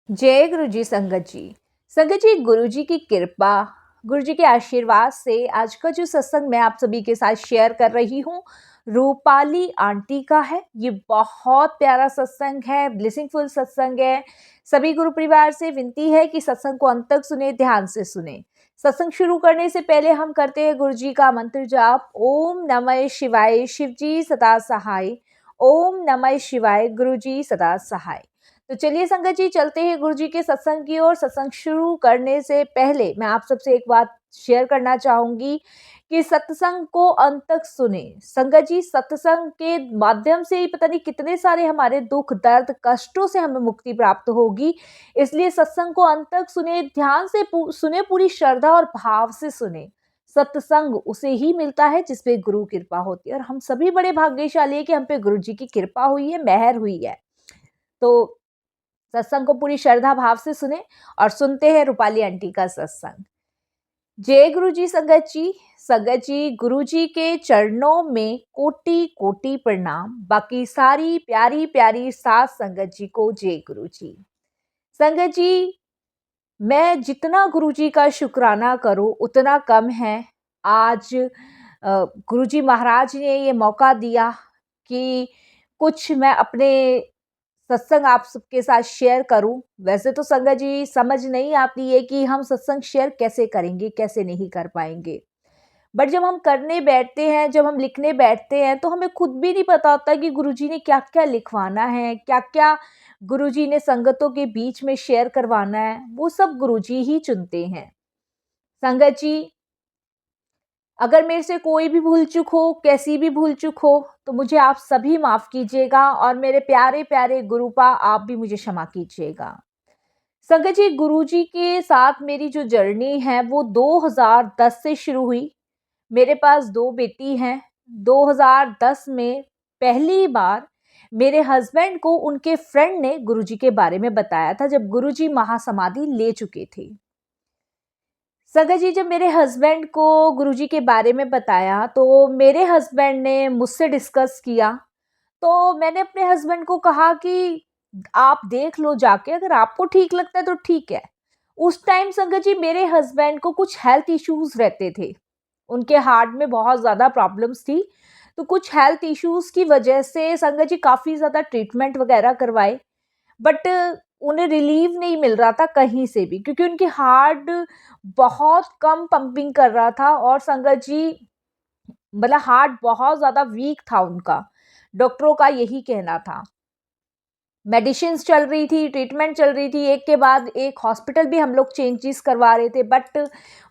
जय गुरु जी। संगत जी, गुरु जी की कृपा, गुरु जी के आशीर्वाद से आज का जो सत्संग मैं आप सभी के साथ शेयर कर रही हूँ, रूपाली आंटी का है। ये बहुत प्यारा सत्संग है, ब्लेसिंगफुल सत्संग है। सभी गुरु परिवार से विनती है कि सत्संग को अंत तक सुने, ध्यान से सुने। सत्संग शुरू करने से पहले हम करते हैं गुरु जी का मंत्र जाप। ओम नमः शिवाय, शिव जी सदा सहाय। ओम नमः शिवाय, गुरु जी सदा सहाय। तो चलिए संगत जी, चलते हैं गुरु जी के सत्संग की ओर। सत्संग शुरू करने से पहले मैं आप सबसे एक बात शेयर करना चाहूंगी कि सत्संग को अंत तक सुने। संगत जी, सत्संग के माध्यम से ही पता नहीं कितने सारे हमारे दुख दर्द कष्टों से हमें मुक्ति प्राप्त होगी। इसलिए सत्संग को अंत तक सुने, ध्यान से सुने, पूरी श्रद्धा और भाव से सुने। सत्संग उसे ही मिलता है जिसपे गुरु कृपा होती है, और हम सभी बड़े भाग्यशाली है कि हम पे गुरु जी की कृपा हुई है, मेहर हुई है। तो सत्संग को पूरी श्रद्धा भाव से सुने और सुनते हैं रूपाली आंटी का सत्संग। जय गुरु जी। संगत जी, गुरु जी के चरणों में कोटि कोटि प्रणाम। बाकी सारी प्यारी प्यारी सात संगत जी को जय गुरु जी। संगत जी, मैं जितना गुरु जी का शुक्राना करूं उतना कम है। आज गुरु जी महाराज ने ये मौका दिया कि कुछ मैं अपने सत्संग आप सबके साथ शेयर करूं। वैसे तो संगत जी समझ नहीं आती है कि हम सत्संग शेयर कैसे करेंगे, कैसे नहीं कर पाएंगे। बट जब हम करने बैठते हैं, जब हम लिखने बैठते हैं, तो हमें खुद भी नहीं पता होता कि गुरुजी ने क्या क्या लिखवाना है, क्या क्या गुरुजी ने संगतों के बीच में शेयर करवाना है। वो सब गुरुजी ही चुनते हैं। संगत जी, अगर मेरे से कोई भी भूल चूक हो, कैसी भी भूल चूक हो, तो मुझे आप सभी माफ कीजिएगा, और मेरे प्यारे प्यारे गुरुपा आप भी मुझे क्षमा कीजिएगा। संगत जी, गुरुजी के साथ मेरी जो जर्नी है वो 2010 से शुरू हुई। मेरे पास 2 बेटी हैं। 2010 में पहली बार मेरे हस्बैंड को उनके फ्रेंड ने गुरुजी के बारे में बताया था, जब गुरुजी महासमाधि ले चुके थे। संगत जी, जब मेरे हस्बैंड को गुरुजी के बारे में बताया तो मेरे हस्बैंड ने मुझसे डिस्कस किया। तो मैंने अपने हस्बैंड को कहा कि आप देख लो जाके, अगर आपको ठीक लगता है तो ठीक है। उस टाइम संगत जी मेरे हस्बैंड को कुछ हेल्थ इश्यूज रहते थे। उनके हार्ट में बहुत ज़्यादा प्रॉब्लम्स थी। तो कुछ हेल्थ इश्यूज की वजह से संगत जी काफ़ी ज़्यादा ट्रीटमेंट वगैरह करवाए, बट उन्हें रिलीव नहीं मिल रहा था कहीं से भी, क्योंकि उनकी हार्ट बहुत कम पंपिंग कर रहा था। और संगत जी मतलब हार्ट बहुत ज़्यादा वीक था उनका, डॉक्टरों का यही कहना था। मेडिसिन्स चल रही थी, ट्रीटमेंट चल रही थी, एक के बाद एक हॉस्पिटल भी हम लोग चेंजेस करवा रहे थे। बट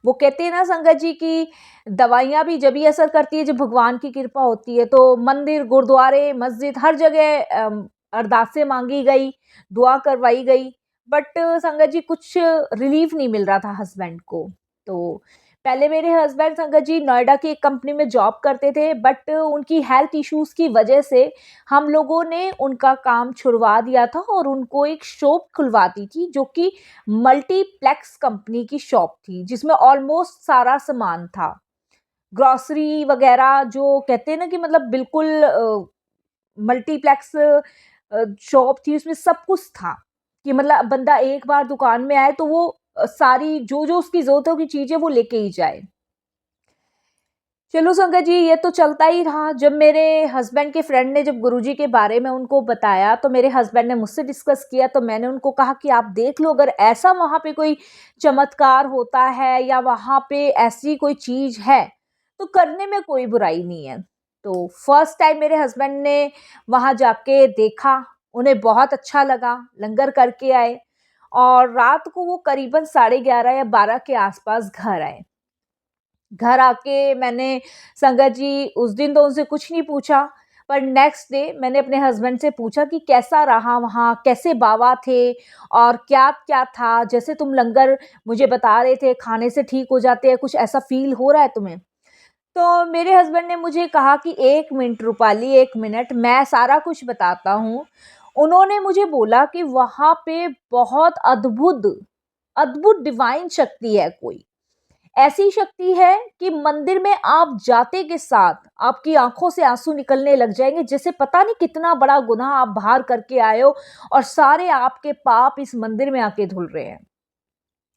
वो कहते हैं ना संगत जी की दवाइयाँ भी जब ही असर करती है जब भगवान की कृपा होती है। तो मंदिर, गुरुद्वारे, मस्जिद, हर जगह अरदासें मांगी गई, दुआ करवाई गई, बट संगत जी कुछ रिलीफ नहीं मिल रहा था हस्बैंड को। तो पहले मेरे हस्बैंड संगत जी नोएडा की एक कंपनी में जॉब करते थे, बट उनकी हेल्थ इश्यूज की वजह से हम लोगों ने उनका काम छुड़वा दिया था और उनको एक शॉप खुलवा दी थी, जो कि मल्टीप्लेक्स कंपनी की शॉप थी, जिसमें ऑलमोस्ट सारा सामान था, ग्रोसरी वगैरह, जो कहते हैं ना कि मतलब बिल्कुल मल्टीप्लेक्स शॉप थी, उसमें सब कुछ था कि मतलब बंदा एक बार दुकान में आए तो वो सारी जो जो उसकी जरूरत है की चीजें वो लेके ही जाए। चलो संगत जी, ये तो चलता ही रहा। जब मेरे हस्बैंड के फ्रेंड ने जब गुरुजी के बारे में उनको बताया तो मेरे हस्बैंड ने मुझसे डिस्कस किया। तो मैंने उनको कहा कि आप देख लो, अगर ऐसा वहाँ पे कोई चमत्कार होता है या वहाँ पे ऐसी कोई चीज़ है तो करने में कोई बुराई नहीं है। तो फर्स्ट टाइम मेरे हस्बैंड ने वहाँ जाके देखा, उन्हें बहुत अच्छा लगा, लंगर करके आए, और रात को वो करीबन 11:30 या 12 के आसपास घर आए। घर आके मैंने संगत जी उस दिन तो उनसे कुछ नहीं पूछा, पर नेक्स्ट डे मैंने अपने हस्बैंड से पूछा कि कैसा रहा वहाँ, कैसे बाबा थे और क्या-क्या था? जैसे तुम लंगर मुझे बता रहे थे खाने से ठीक हो जाते हैं, कुछ ऐसा फ़ील हो रहा है तुम्हें? तो मेरे हस्बैंड ने मुझे कहा कि 1 मिनट रूपाली, 1 मिनट, मैं सारा कुछ बताता हूँ। उन्होंने मुझे बोला कि वहाँ पे बहुत अद्भुत, अद्भुत डिवाइन शक्ति है कोई। ऐसी शक्ति है कि मंदिर में आप जाते के साथ आपकी आंखों से आंसू निकलने लग जाएंगे, जैसे पता नहीं कितना बड़ा गुनाह आप बाहर करके आए हो और सारे आपके पाप इस मंदिर में आके धुल रहे हैं।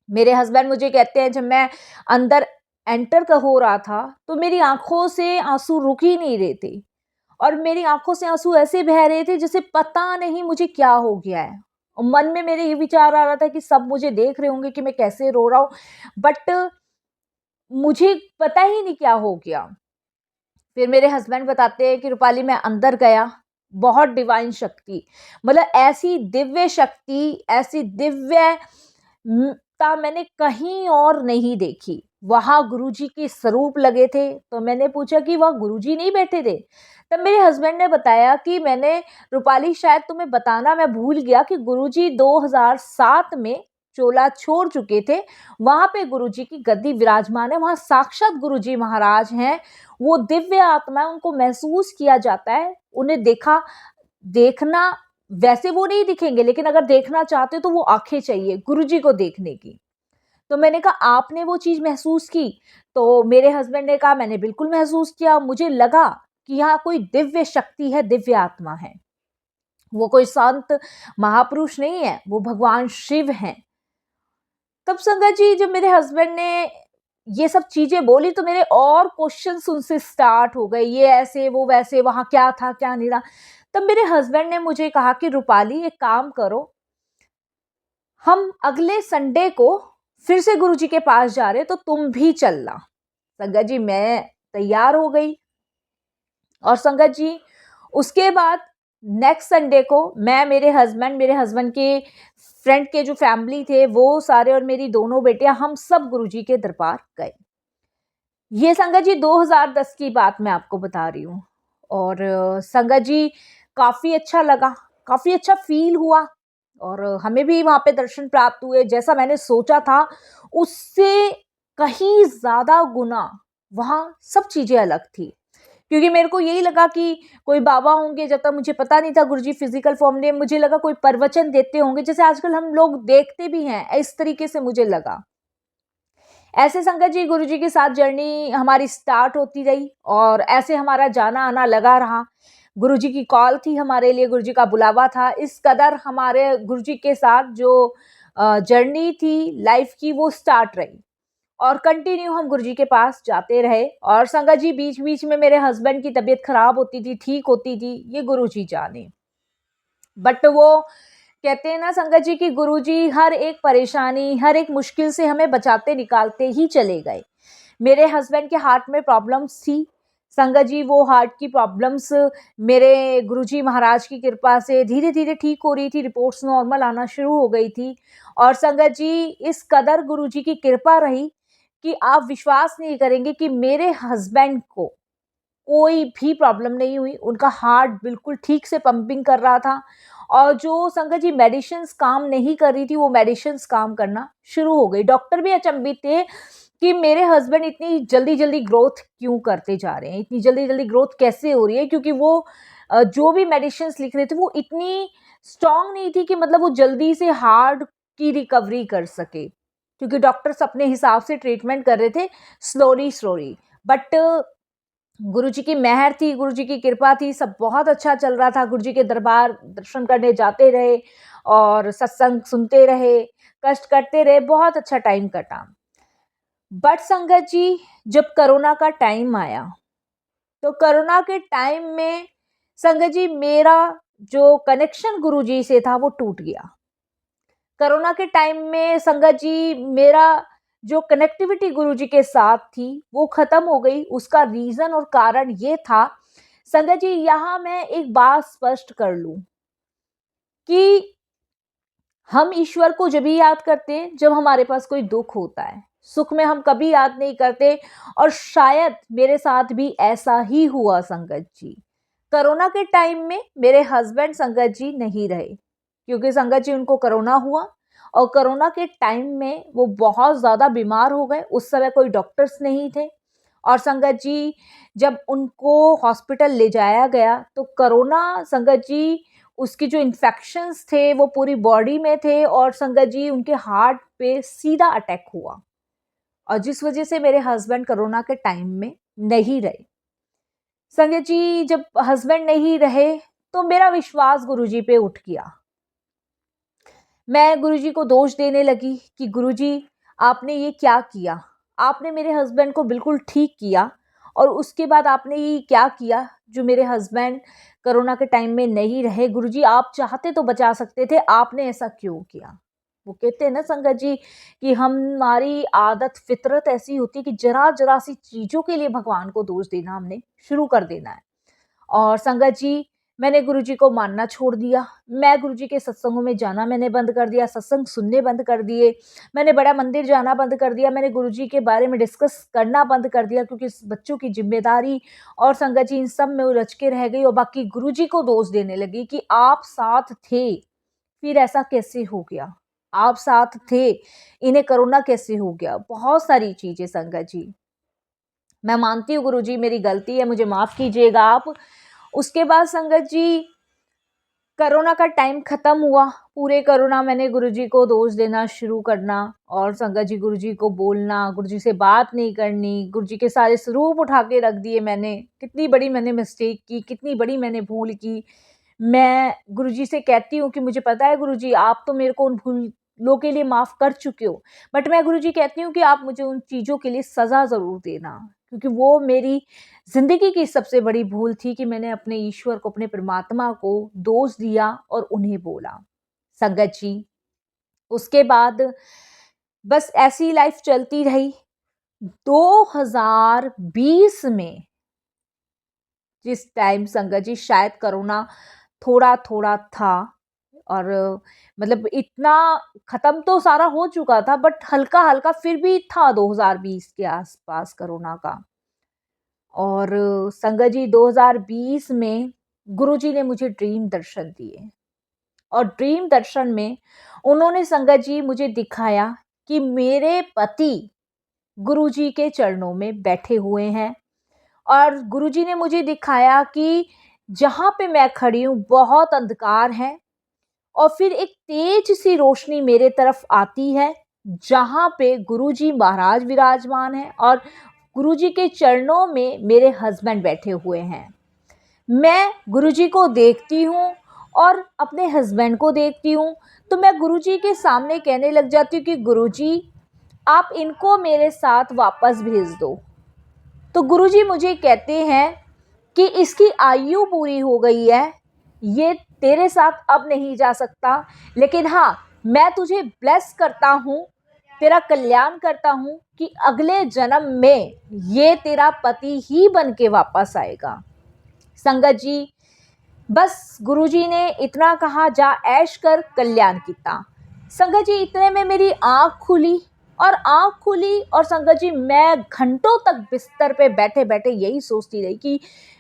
मेरे हस्बैंड मुझे कहते हैं, जब मैं अंदर एंटर का हो रहा था तो मेरी आंखों से आंसू रुक ही नहीं रहे थे और मेरी आंखों से आंसू ऐसे बह रहे थे जैसे पता नहीं मुझे क्या हो गया है। और मन में मेरे ये विचार आ रहा था कि सब मुझे देख रहे होंगे कि मैं कैसे रो रहा हूँ, बट मुझे पता ही नहीं क्या हो गया। फिर मेरे हस्बैंड बताते हैं कि रूपाली मैं अंदर गया, बहुत डिवाइन शक्ति, मतलब ऐसी दिव्य शक्ति, ऐसी दिव्यता मैंने कहीं और नहीं देखी। वहां गुरुजी के स्वरूप लगे थे, तो मैंने पूछा कि वहां गुरुजी नहीं बैठे थे? तब मेरे हस्बैंड ने बताया कि मैंने, रूपाली शायद तुम्हें बताना मैं भूल गया कि गुरुजी 2007 में चोला छोड़ चुके थे। वहां पे गुरुजी की गद्दी विराजमान है, वहां साक्षात गुरुजी महाराज हैं। वो दिव्य आत्मा है, उनको महसूस किया जाता है, उन्हें देखना वैसे वो नहीं दिखेंगे, लेकिन अगर देखना चाहते हो तो वो आंखें चाहिए गुरुजी को देखने की। तो मैंने कहा आपने वो चीज महसूस की? तो मेरे हस्बैंड ने कहा मैंने बिल्कुल महसूस किया, मुझे लगा कि यहाँ कोई दिव्य शक्ति है, दिव्य आत्मा है। वो कोई संत महापुरुष नहीं है, वो भगवान शिव हैं। तब संगत जी जब मेरे हस्बैंड ने ये सब चीजें बोली तो मेरे और क्वेश्चंस उनसे स्टार्ट हो गए, ये ऐसे वो वैसे, वहां क्या था क्या नहीं था। तब मेरे हस्बैंड ने मुझे कहा कि रूपाली एक काम करो, हम अगले संडे को फिर से गुरुजी के पास जा रहे, तो तुम भी चलना। संगत जी मैं तैयार हो गई और संगत जी उसके बाद नेक्स्ट संडे को मैं, मेरे हस्बैंड के फ्रेंड के जो फैमिली थे वो सारे और मेरी दोनों बेटियां, हम सब गुरुजी के दरबार गए। ये संगत जी 2010 की बात मैं आपको बता रही हूँ। और संगत जी काफी अच्छा लगा, काफी अच्छा फील हुआ और हमें भी वहां पे दर्शन प्राप्त हुए। जैसा मैंने सोचा था उससे कहीं ज्यादा गुना वहां सब चीजें अलग थी, क्योंकि मेरे को यही लगा कि कोई बाबा होंगे, जब तक मुझे पता नहीं था गुरुजी फिजिकल फॉर्म में, मुझे लगा कोई प्रवचन देते होंगे जैसे आजकल हम लोग देखते भी हैं, इस तरीके से मुझे लगा। ऐसे संगत जी गुरुजी के साथ जर्नी हमारी स्टार्ट होती रही और ऐसे हमारा जाना आना लगा रहा। गुरुजी की कॉल थी हमारे लिए, गुरुजी का बुलावा था। इस कदर हमारे गुरुजी के साथ जो जर्नी थी लाइफ की वो स्टार्ट रही और कंटिन्यू हम गुरुजी के पास जाते रहे। और संगत जी बीच बीच में मेरे हस्बैंड की तबीयत खराब होती थी, ठीक होती थी, ये गुरुजी जाने। बट वो कहते हैं ना संगत जी कि गुरुजी हर एक परेशानी, हर एक मुश्किल से हमें बचाते निकालते ही चले गए। मेरे हस्बैंड के हार्ट में प्रॉब्लम्स थी संगत जी, वो हार्ट की प्रॉब्लम्स मेरे गुरुजी महाराज की कृपा से धीरे धीरे ठीक हो रही थी, रिपोर्ट्स नॉर्मल आना शुरू हो गई थी। और संगत जी इस कदर गुरुजी की कृपा रही कि आप विश्वास नहीं करेंगे कि मेरे हस्बैंड को कोई भी प्रॉब्लम नहीं हुई, उनका हार्ट बिल्कुल ठीक से पंपिंग कर रहा था। और जो संगत जी मेडिसिन्स काम नहीं कर रही थी, वो मेडिसिन्स काम करना शुरू हो गई। डॉक्टर भी अचंभित थे कि मेरे हस्बैंड इतनी जल्दी जल्दी ग्रोथ क्यों करते जा रहे हैं, इतनी जल्दी जल्दी ग्रोथ कैसे हो रही है, क्योंकि वो जो भी मेडिसिन्स लिख रहे थे वो इतनी स्ट्रांग नहीं थी कि मतलब वो जल्दी से हार्ट की रिकवरी कर सके, क्योंकि डॉक्टर्स अपने हिसाब से ट्रीटमेंट कर रहे थे स्लोली स्लोली। बट गुरुजी की मेहर थी, गुरुजी की कृपा थी, सब बहुत अच्छा चल रहा था। गुरुजी के दरबार दर्शन करने जाते रहे और सत्संग सुनते रहे, कष्ट करते रहे, बहुत अच्छा टाइम कटा। बट संगत जी जब कोरोना का टाइम आया तो कोरोना के टाइम में संगत जी मेरा जो कनेक्शन गुरुजी से था वो टूट गया। कोरोना के टाइम में संगत जी मेरा जो कनेक्टिविटी गुरुजी के साथ थी वो खत्म हो गई। उसका रीजन और कारण ये था संगत जी, यहाँ मैं एक बात स्पष्ट कर लूं कि हम ईश्वर को जब भी याद करते हैं जब हमारे पास कोई दुख होता है, सुख में हम कभी याद नहीं करते। और शायद मेरे साथ भी ऐसा ही हुआ संगत जी। कोरोना के टाइम में मेरे हस्बैंड संगत जी नहीं रहे, क्योंकि संगत जी उनको कोरोना हुआ और कोरोना के टाइम में वो बहुत ज़्यादा बीमार हो गए। उस समय कोई डॉक्टर्स नहीं थे और संगत जी जब उनको हॉस्पिटल ले जाया गया तो कोरोना संगत जी उसकी जो इन्फेक्शंस थे वो पूरी बॉडी में थे और संगत जी उनके हार्ट पे सीधा अटैक हुआ। और जिस वजह से मेरे हस्बैंड कोरोना के टाइम में नहीं रहे। संगत जी, जब हस्बैंड नहीं रहे तो मेरा विश्वास गुरुजी पे उठ गया। मैं गुरुजी को दोष देने लगी कि गुरुजी आपने ये क्या किया, आपने मेरे हस्बैंड को बिल्कुल ठीक किया और उसके बाद आपने ये क्या किया जो मेरे हस्बैंड कोरोना के टाइम में नहीं रहे। गुरुजी आप चाहते तो बचा सकते थे, आपने ऐसा क्यों किया। वो कहते हैं ना संगत जी कि हमारी आदत फितरत ऐसी होती है कि जरा जरा सी चीजों के लिए भगवान को दोष देना हमने शुरू कर देना है। और संगत जी, मैंने गुरुजी को मानना छोड़ दिया। मैं गुरुजी के सत्संगों में जाना मैंने बंद कर दिया, सत्संग सुनने बंद कर दिए। मैंने बड़ा मंदिर जाना बंद कर दिया। मैंने गुरुजी के बारे में डिस्कस करना बंद कर दिया क्योंकि बच्चों की ज़िम्मेदारी और संगत जी इन सब में उलझ के रह गई और बाकी गुरुजी को दोष देने लगी कि आप साथ थे, फिर ऐसा कैसे हो गया? आप साथ थे, इन्हें कोरोना कैसे हो गया? बहुत सारी चीज़ें संगत जी। मैं मानती हूँ गुरुजी मेरी गलती है, मुझे माफ़ कीजिएगा आप। उसके बाद संगत जी कोरोना का टाइम ख़त्म हुआ। पूरे कोरोना मैंने गुरुजी को दोष देना शुरू करना और संगत जी गुरुजी को बोलना, गुरुजी से बात नहीं करनी, गुरुजी के सारे स्वरूप उठा के रख दिए मैंने। कितनी बड़ी मैंने मिस्टेक की, कितनी बड़ी मैंने भूल की। मैं गुरुजी से कहती हूँ कि मुझे पता है गुरुजी आप तो मेरे को उन भूलों के लिए माफ़ कर चुके हो, बट मैं गुरुजी कहती हूँ कि आप मुझे उन चीज़ों के लिए सज़ा ज़रूर देना, क्योंकि वो मेरी ज़िंदगी की सबसे बड़ी भूल थी कि मैंने अपने ईश्वर को, अपने परमात्मा को दोष दिया और उन्हें बोला। संगत जी, उसके बाद बस ऐसी लाइफ चलती रही। 2020 में जिस टाइम संगत जी शायद कोरोना थोड़ा-थोड़ा था और मतलब इतना ख़त्म तो सारा हो चुका था बट हल्का-हल्का फिर भी था 2020 के आस-पास कोरोना का। और संगत जी 2020 में गुरुजी ने मुझे ड्रीम दर्शन दिए और ड्रीम दर्शन में उन्होंने संगत जी मुझे दिखाया कि मेरे पति गुरुजी के चरणों में बैठे हुए हैं और गुरुजी ने मुझे दिखाया कि जहाँ पे मैं खड़ी हूँ बहुत अंधकार है और फिर एक तेज सी रोशनी मेरे तरफ आती है जहाँ पे गुरुजी महाराज विराजमान है और गुरुजी के चरणों में मेरे हस्बैंड बैठे हुए हैं। मैं गुरुजी को देखती हूँ और अपने हस्बैंड को देखती हूँ तो मैं गुरुजी के सामने कहने लग जाती हूँ कि गुरुजी आप इनको मेरे साथ वापस भेज दो। तो गुरुजी मुझे कहते हैं कि इसकी आयु पूरी हो गई है, ये तेरे साथ अब नहीं जा सकता, लेकिन हाँ मैं तुझे ब्लेस करता हूँ, तेरा कल्याण करता हूँ कि अगले जन्म में ये तेरा पति ही बन के वापस आएगा। संगत जी, बस गुरुजी ने इतना कहा जा ऐश कर कल्याण किता। संगत जी इतने में मेरी आँख खुली और संगत जी मैं घंटों तक बिस्तर पे बैठे बैठे यही सोचती रही कि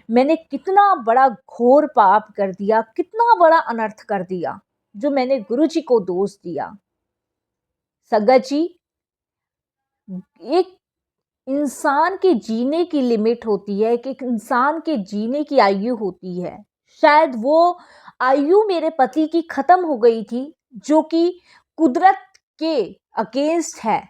मैंने कितना बड़ा घोर पाप कर दिया, कितना बड़ा अनर्थ कर दिया जो मैंने गुरुजी को दोष दिया। संगत जी, एक इंसान के जीने की लिमिट होती है, कि एक इंसान के जीने की आयु होती है। शायद वो आयु मेरे पति की खत्म हो गई थी जो कि कुदरत के अगेंस्ट है।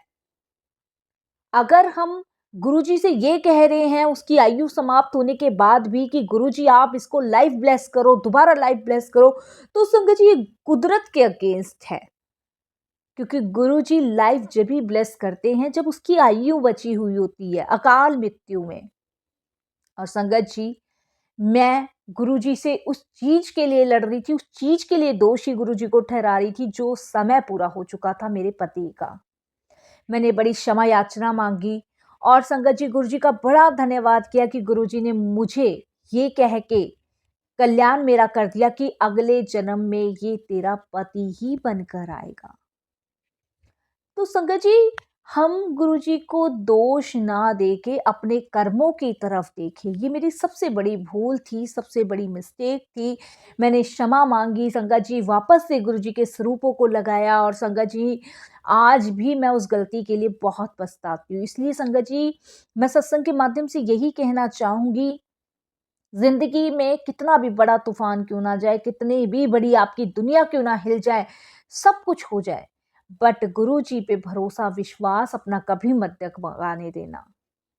अगर हम गुरुजी से ये कह रहे हैं उसकी आयु समाप्त होने के बाद भी कि गुरुजी आप इसको लाइफ ब्लेस करो, दोबारा लाइफ ब्लेस करो, तो संगत जी ये कुदरत के अगेंस्ट है, क्योंकि गुरुजी लाइफ जब भी ब्लेस करते हैं जब उसकी आयु बची हुई होती है अकाल मृत्यु में। और संगत जी मैं गुरुजी से उस चीज के लिए लड़ रही थी, उस चीज के लिए दोषी गुरुजी को ठहरा रही थी जो समय पूरा हो चुका था मेरे पति का। मैंने बड़ी क्षमा याचना मांगी और संगत जी गुरुजी का बड़ा धन्यवाद किया कि गुरुजी ने मुझे ये कह के कल्याण मेरा कर दिया कि अगले जन्म में ये तेरा पति ही बनकर आएगा। तो संगत जी हम गुरुजी को दोष ना देके अपने कर्मों की तरफ देखें, ये मेरी सबसे बड़ी भूल थी, सबसे बड़ी मिस्टेक थी। मैंने क्षमा मांगी संगत जी, वापस से गुरुजी के स्वरूपों को लगाया और संगत जी आज भी मैं उस गलती के लिए बहुत पछताती हूँ। इसलिए संगत जी मैं सत्संग के माध्यम से यही कहना चाहूँगी, जिंदगी में कितना भी बड़ा तूफान क्यों ना जाए, कितनी भी बड़ी आपकी दुनिया क्यों ना हिल जाए, सब कुछ हो जाए, बट गुरु जी पे भरोसा विश्वास अपना कभी मत डगमगाने देना,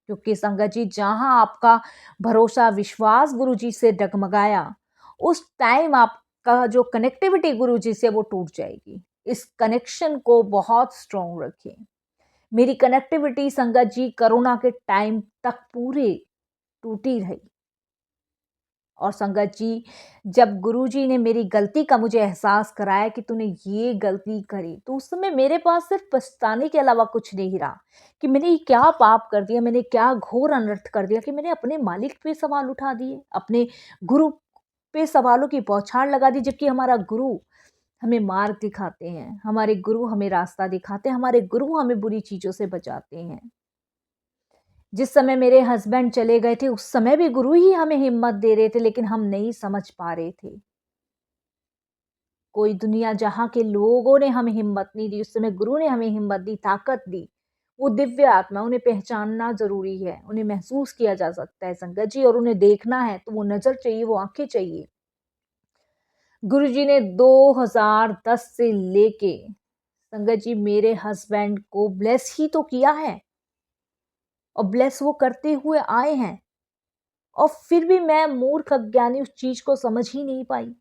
क्योंकि संगत जी जहां आपका भरोसा विश्वास गुरु जी से डगमगाया, उस टाइम आपका जो कनेक्टिविटी गुरु जी से वो टूट जाएगी। इस कनेक्शन को बहुत स्ट्रॉन्ग रखें। मेरी कनेक्टिविटी संगत जी कोरोना के टाइम तक पूरे टूटी रही। और संगत जी, जब गुरुजी ने मेरी गलती का मुझे एहसास कराया कि तूने ये गलती करी, तो उस समय मेरे पास सिर्फ पछताने के अलावा कुछ नहीं रहा कि मैंने ये क्या पाप कर दिया, मैंने क्या घोर अनर्थ कर दिया कि मैंने अपने मालिक पे सवाल उठा दिए, अपने गुरु पे सवालों की बौछार लगा दी। जबकि हमारा गुरु हमें मार्ग दिखाते हैं, हमारे गुरु हमें रास्ता दिखाते हैं, हमारे गुरु हमें बुरी चीज़ों से बचाते हैं। जिस समय मेरे हस्बैंड चले गए थे, उस समय भी गुरु ही हमें हिम्मत दे रहे थे, लेकिन हम नहीं समझ पा रहे थे। कोई दुनिया जहाँ के लोगों ने हमें हिम्मत नहीं दी, उस समय गुरु ने हमें हिम्मत दी, ताकत दी। वो दिव्य आत्मा, उन्हें पहचानना ज़रूरी है, उन्हें महसूस किया जा सकता है संगत जी, और उन्हें देखना है तो वो नज़र चाहिए, वो आँखें चाहिए। गुरुजी ने 2010 से लेके संगत जी मेरे हस्बैंड को ब्लेस ही तो किया है, और ब्लेस वो करते हुए आए हैं। और फिर भी मैं मूर्ख अज्ञानी उस चीज को समझ ही नहीं पाई।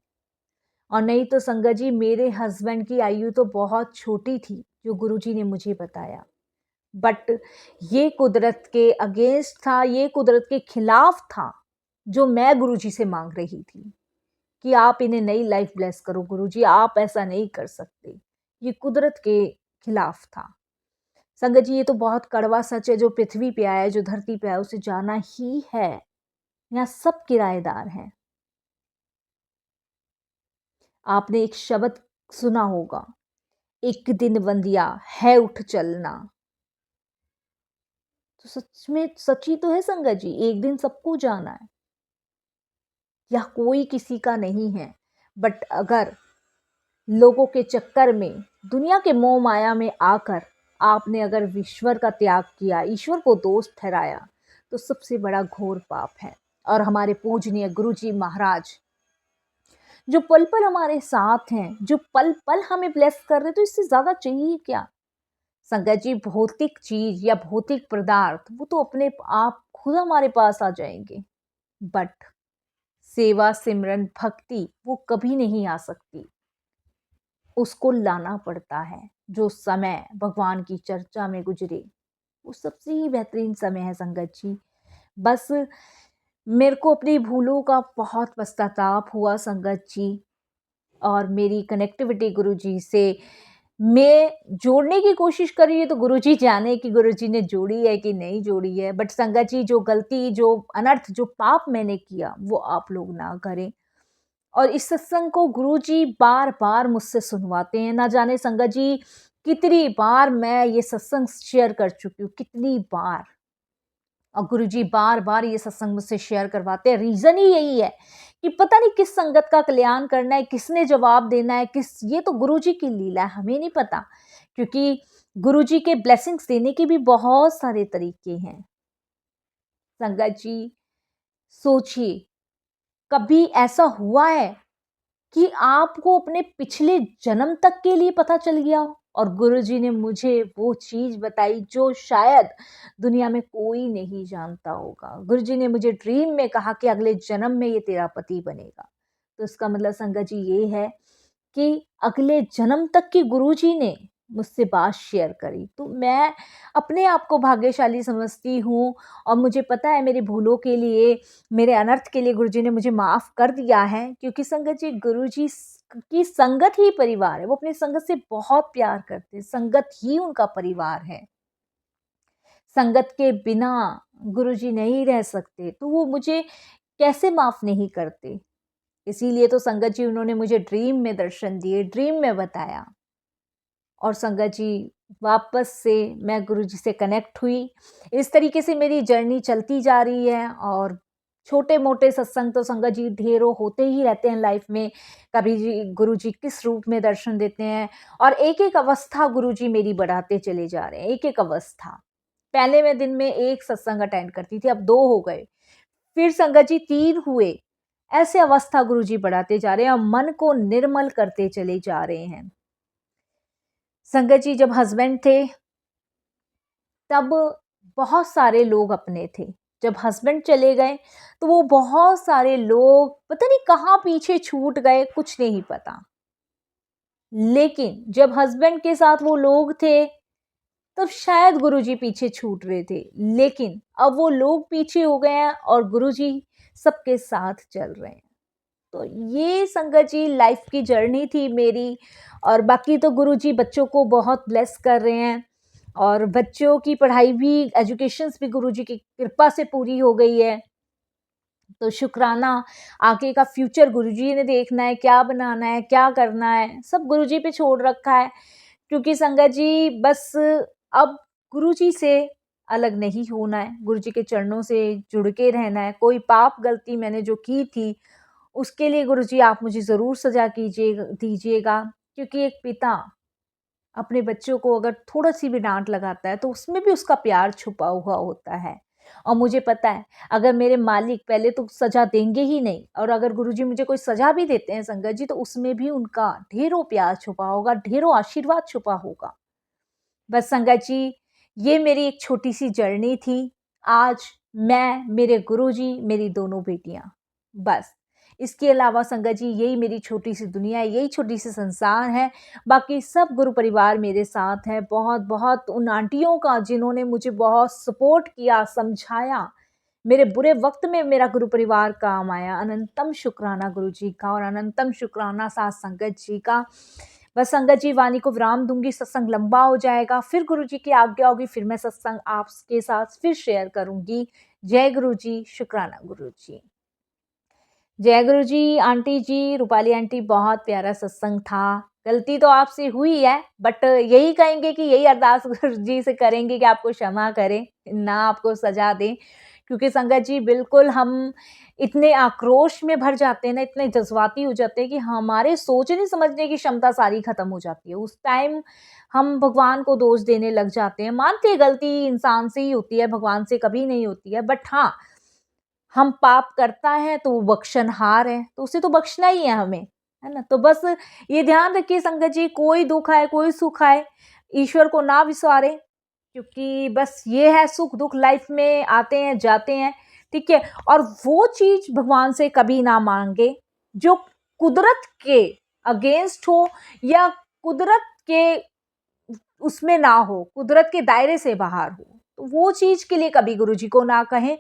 और नहीं तो संगत जी, मेरे हस्बैंड की आयु तो बहुत छोटी थी जो गुरुजी ने मुझे बताया, बट ये कुदरत के अगेंस्ट था, ये कुदरत के खिलाफ था जो मैं गुरुजी से मांग रही थी कि आप इन्हें नई लाइफ ब्लेस करो गुरुजी, आप ऐसा नहीं कर सकते। ये कुदरत के खिलाफ था संगत जी। ये तो बहुत कड़वा सच है, जो पृथ्वी पे आया है, जो धरती पे आया, उसे जाना ही है। यहाँ सब किराएदार हैं। आपने एक शब्द सुना होगा, एक दिन बंदिया है उठ चलना। तो सच में सच ही तो है संगत जी, एक दिन सबको जाना है, यह कोई किसी का नहीं है। बट अगर लोगों के चक्कर में, दुनिया के मोह माया में आकर आपने अगर ईश्वर का त्याग किया, ईश्वर को दोस्त ठहराया, तो सबसे बड़ा घोर पाप है। और हमारे पूजनीय गुरुजी महाराज जो पल पल हमारे साथ हैं, जो पल पल हमें ब्लेस कर रहे, तो इससे ज्यादा चाहिए क्या संगत जी। भौतिक चीज या भौतिक पदार्थ वो तो अपने आप खुद हमारे पास आ जाएंगे, बट सेवा सिमरन भक्ति वो कभी नहीं आ सकती, उसको लाना पड़ता है। जो समय भगवान की चर्चा में गुजरे वो सबसे ही बेहतरीन समय है संगत जी। बस मेरे को अपनी भूलों का बहुत पश्चाताप हुआ संगत जी, और मेरी कनेक्टिविटी गुरुजी से मैं जोड़ने की कोशिश कर रही हूँ, तो गुरुजी जाने कि गुरुजी ने जोड़ी है कि नहीं जोड़ी है। बट संगत जी, जो गलती, जो अनर्थ, जो पाप मैंने किया वो आप लोग ना करें। और इस सत्संग को गुरुजी बार बार मुझसे सुनवाते हैं, ना जाने संगत जी कितनी बार मैं ये सत्संग शेयर कर चुकी हूँ, कितनी बार। और गुरुजी बार बार ये सत्संग मुझसे शेयर करवाते हैं। रीजन ही यही है कि पता नहीं किस संगत का कल्याण करना है, किसने जवाब देना है, किस, ये तो गुरुजी की लीला है, हमें नहीं पता। क्योंकि गुरुजी के ब्लेसिंग्स देने के भी बहुत सारे तरीके हैं संगत जी। सोचिए, कभी ऐसा हुआ है कि आपको अपने पिछले जन्म तक के लिए पता चल गया हो, और गुरुजी ने मुझे वो चीज बताई जो शायद दुनिया में कोई नहीं जानता होगा। गुरुजी ने मुझे ड्रीम में कहा कि अगले जन्म में ये तेरा पति बनेगा। तो इसका मतलब संगत जी ये है कि अगले जन्म तक की गुरुजी ने मुझसे बात शेयर करी। तो मैं अपने आप को भाग्यशाली समझती हूँ, और मुझे पता है मेरी भूलों के लिए, मेरे अनर्थ के लिए गुरुजी ने मुझे माफ़ कर दिया है। क्योंकि संगत जी, गुरुजी की संगत ही परिवार है। वो अपनी संगत से बहुत प्यार करते हैं, संगत ही उनका परिवार है। संगत के बिना गुरुजी नहीं रह सकते, तो वो मुझे कैसे माफ़ नहीं करते। इसीलिए तो संगत जी उन्होंने मुझे ड्रीम में दर्शन दिए, ड्रीम में बताया। और संगत जी, वापस से मैं गुरुजी से कनेक्ट हुई। इस तरीके से मेरी जर्नी चलती जा रही है। और छोटे मोटे सत्संग तो संगत जी ढेरों होते ही रहते हैं लाइफ में। कभी जी गुरुजी किस रूप में दर्शन देते हैं, और एक एक अवस्था गुरुजी मेरी बढ़ाते चले जा रहे हैं, एक एक अवस्था। पहले मैं दिन में एक सत्संग अटेंड करती थी, अब 2 हो गए, फिर संगत जी 3 हुए। ऐसे अवस्था गुरुजी बढ़ाते जा रहे हैं और मन को निर्मल करते चले जा रहे हैं। संगत जी जब हस्बैंड थे तब बहुत सारे लोग अपने थे। जब हस्बैंड चले गए तो वो बहुत सारे लोग पता नहीं कहाँ पीछे छूट गए, कुछ नहीं पता। लेकिन जब हस्बैंड के साथ वो लोग थे तब शायद गुरुजी पीछे छूट रहे थे, लेकिन अब वो लोग पीछे हो गए हैं और गुरुजी सबके साथ चल रहे हैं। तो ये संगत जी लाइफ की जर्नी थी मेरी। और बाकी तो गुरुजी बच्चों को बहुत ब्लेस कर रहे हैं और बच्चों की पढ़ाई भी, एजुकेशंस भी गुरुजी की कृपा से पूरी हो गई है। तो शुक्राना, आगे का फ्यूचर गुरुजी ने देखना है, क्या बनाना है, क्या करना है, सब गुरुजी पे छोड़ रखा है। क्योंकि संगत जी बस अब गुरुजी से अलग नहीं होना है, गुरुजी के चरणों से जुड़ के रहना है। कोई पाप गलती मैंने जो की थी उसके लिए गुरुजी आप मुझे ज़रूर सज़ा दीजिएगा। क्योंकि एक पिता अपने बच्चों को अगर थोड़ा-सी भी डाँट लगाता है तो उसमें भी उसका प्यार छुपा हुआ होता है। और मुझे पता है अगर मेरे मालिक पहले तो सज़ा देंगे ही नहीं, और अगर गुरुजी मुझे कोई सज़ा भी देते हैं संगत जी, तो उसमें भी उनका ढेरों प्यार छुपा होगा, ढेरों आशीर्वाद छुपा होगा। बस संगत जी, ये मेरी एक छोटी-सी जर्नी थी। आज मैं, मेरे गुरुजी, मेरी दोनों बेटियाँ, बस। इसके अलावा संगत जी यही मेरी छोटी-सी दुनिया है, यही छोटी-सी संसार है। बाकी सब गुरु परिवार मेरे साथ है। बहुत-बहुत उन आंटियों का जिन्होंने मुझे बहुत सपोर्ट किया, समझाया। मेरे बुरे वक़्त में मेरा गुरु परिवार काम आया। अनंतम शुक्राना गुरुजी का और अनंतम शुक्राना साथ संगत जी का। बस संगत जी वाणी को विराम दूँगी, सत्संग लंबा हो जाएगा। फिर गुरुजी की आज्ञा होगी, फिर मैं सत्संग आपके साथ फिर शेयर करूँगी। जय गुरुजी, शुक्राना गुरुजी। जय गुरुजी, आंटी जी, रूपाली आंटी, बहुत प्यारा सत्संग था। गलती तो आपसे हुई है, बट यही कहेंगे कि यही अरदास गुरुजी से करेंगे कि आपको क्षमा करें, ना आपको सज़ा दें। क्योंकि संगत जी बिल्कुल हम इतने आक्रोश में भर जाते हैं ना, इतने जज़्बाती हो जाते हैं कि हमारे सोचने-समझने की क्षमता सारी खत्म हो जाती है। उस टाइम हम भगवान को दोष देने लग जाते हैं। मानते हैं गलती इंसान से ही होती है, भगवान से कभी नहीं होती है। बट हाँ, हम पाप करता है तो वो बख्शनहार है, तो उसे तो बख्शना ही है हमें, है ना? तो बस ये ध्यान रखिए संगत जी, कोई दुःख आए, कोई सुख आए, ईश्वर को ना विसारें। क्योंकि बस ये है, सुख-दुःख लाइफ में आते हैं, जाते हैं, ठीक है? और वो चीज़ भगवान से कभी ना माँगे जो कुदरत के अगेंस्ट हो या कुदरत के उसमें ना हो, कुदरत के दायरे से बाहर हो। तो वो चीज़ के लिए कभी गुरुजी को ना कहें।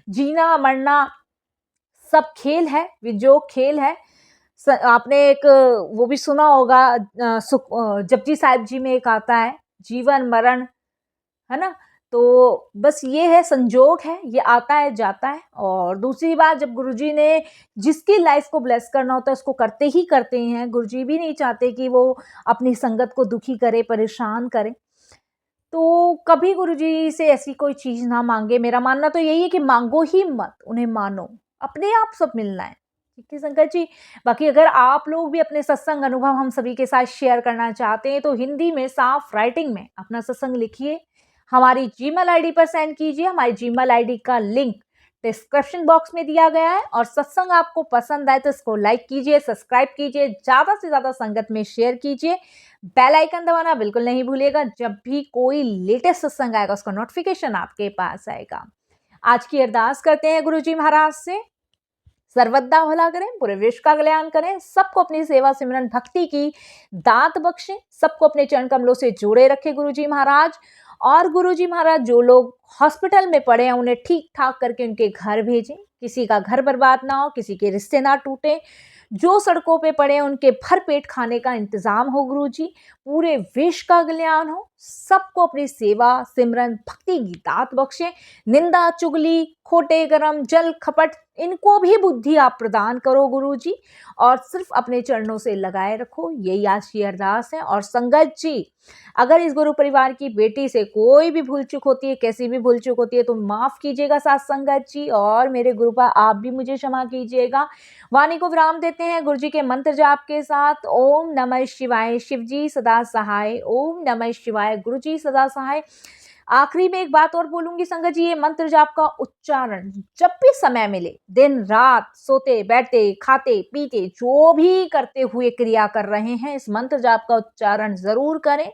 जीना-मरना सब खेल है, विजोग खेल है। आपने एक वो भी सुना होगा, जपजी साहिब जी में एक आता है, जीवन-मरण, है ना? तो बस ये है, संजोग है, ये आता है, जाता है। और दूसरी बात, जब गुरुजी ने जिसकी लाइफ़ को ब्लेस करना होता है उसको करते ही करते हैं। गुरुजी भी नहीं चाहते कि वो अपनी संगत को दुखी करे, परेशान करे। तो कभी गुरुजी से ऐसी कोई चीज़ ना माँगे। मेरा मानना तो यही है कि माँगो ही मत, उन्हें मानो। अपने आप सब मिलना है। ठीक है संगत जी? बाकी अगर आप लोग भी अपने सत्संग अनुभव हम सभी के साथ शेयर करना चाहते हैं तो हिंदी में साफ राइटिंग में अपना सत्संग लिखिए, हमारी जीमेल आईडी पर सेंड कीजिए। हमारी जीमेल आईडी का लिंक डिस्क्रिप्शन बॉक्स में दिया गया है। और सत्संग आपको पसंद आए तो इसको लाइक कीजिए, सब्सक्राइब कीजिए, ज़्यादा से ज़्यादा संगत में शेयर कीजिए। बेल आइकन दबाना बिल्कुल नहीं भूलिएगा, जब भी कोई लेटेस्ट सत्संग आएगा उसका नोटिफिकेशन आपके पास आएगा। आज की अरदास करते हैं गुरुजी महाराज से। सर्वदा भला करें, पूरे विश्व का कल्याण करें, सबको अपनी सेवा सिमरन भक्ति की दात बख्शें, सबको अपने चरण कमलों से जोड़े रखे गुरुजी महाराज। और गुरुजी महाराज जो लोग हॉस्पिटल में पड़े हैं उन्हें ठीक ठाक करके उनके घर भेजें, किसी का घर बर्बाद ना हो, किसी के रिश्ते ना टूटे। जो सड़कों पे पड़े हैं उनके भर पेट खाने का इंतजाम हो गुरुजी, पूरे विश्व का कल्याण हो, सबको अपनी सेवा सिमरन भक्ति की दात बख्शे। निंदा चुगली, खोटे कर्म, जल खपट, इनको भी बुद्धि आप प्रदान करो गुरुजी, और सिर्फ अपने चरणों से लगाए रखो। यही आज की अरदास है। और संगत जी, अगर इस गुरु परिवार की बेटी से कोई भी भूल चूक होती है, कैसी भी भूल चूक होती है, तो माफ कीजिएगा साथ संगत जी, और मेरे गुरुपा आप भी मुझे क्षमा कीजिएगा। वाणी को विराम देते हैं गुरु जी के मंत्र जाप के साथ। ओम नमः शिवाय, शिव जी सदा सहाय। ओम नमः शिवाय, गुरु जी सदा सहाय। आखिरी में एक बात और बोलूंगी संगत जी, ये मंत्र जाप का उच्चारण जब भी समय मिले, दिन रात, सोते बैठते, खाते पीते, जो भी करते हुए क्रिया कर रहे हैं, इस मंत्र जाप का उच्चारण जरूर करें।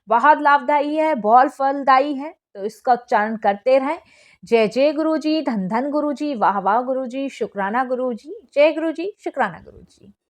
बहुत लाभदायी है, बहुत फलदायी है, तो इसका उच्चारण करते रहें। जय जय गुरु जी, धन धन गुरु जी, वाह वाह गुरु जी, शुक्राना गुरु जी, जय गुरु जी, शुक्राना गुरु जी।